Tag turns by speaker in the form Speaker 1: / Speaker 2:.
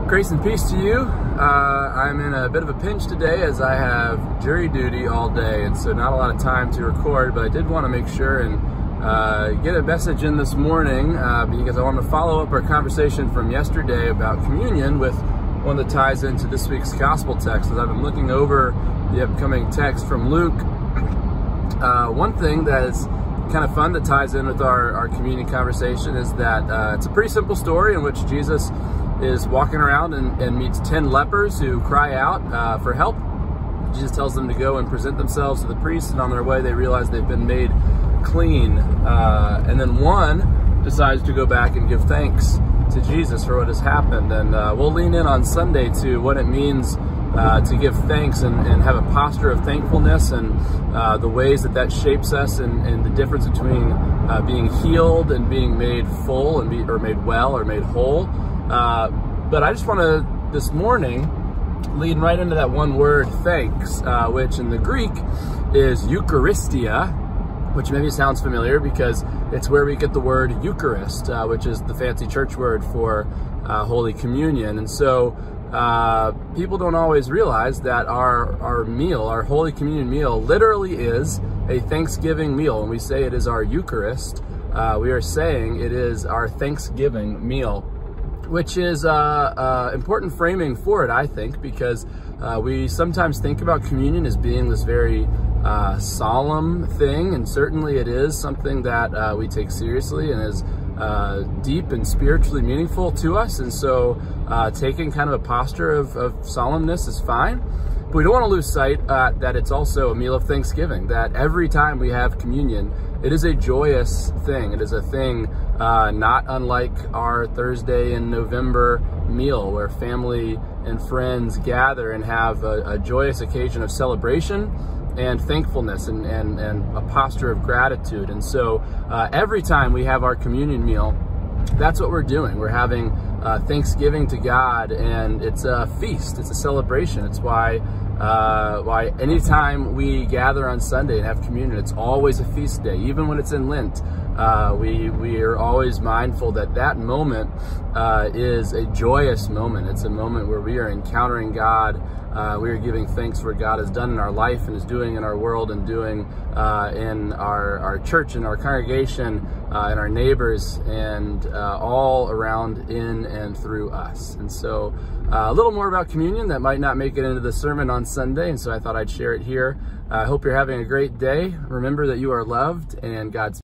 Speaker 1: Grace and peace to you. I'm in a bit of a pinch today as I have jury duty all day, and so not a lot of time to record, but I did want to make sure and get a message in this morning because I want to follow up our conversation from yesterday about communion with one that ties into this week's gospel text. As I've been looking over the upcoming text from Luke, one thing that is kind of fun that ties in with our communion conversation is that it's a pretty simple story in which Jesus is walking around and meets 10 lepers who cry out for help. Jesus tells them to go and present themselves to the priest, and on their way they realize they've been made clean. And then one decides to go back and give thanks to Jesus for what has happened. And we'll lean in on Sunday to what it means to give thanks and have a posture of thankfulness, and the ways that shapes us, and the difference between being healed and being made full or made well or made whole. But I just want to, this morning, lead right into that one word, thanks, which in the Greek is Eucharistia, which maybe sounds familiar because it's where we get the word Eucharist, which is the fancy church word for Holy Communion. And so people don't always realize that our meal, our Holy Communion meal, literally is a Thanksgiving meal. When we say it is our Eucharist, we are saying it is our Thanksgiving meal, which is important framing for it, I think, because we sometimes think about communion as being this very solemn thing, and certainly it is something that we take seriously and is deep and spiritually meaningful to us. And so taking kind of a posture of solemnness is fine, but we don't want to lose sight that it's also a meal of thanksgiving, that every time we have communion, it is a joyous thing. It is a thing not unlike our Thursday in November meal, where family and friends gather and have a joyous occasion of celebration and thankfulness and a posture of gratitude. And so every time we have our communion meal, that's what we're doing. We're having thanksgiving to God, and it's a feast, it's a celebration. It's why anytime we gather on Sunday and have communion, it's always a feast day. Even when it's in Lent, we are always mindful that moment is a joyous moment. It's a moment where we are encountering God. We are giving thanks for what God has done in our life and is doing in our world and doing in our church and our congregation and our neighbors and all around in and through us. And so a little more about communion that might not make it into the sermon on Sunday, and so I thought I'd share it here. I hope you're having a great day. Remember that you are loved and God's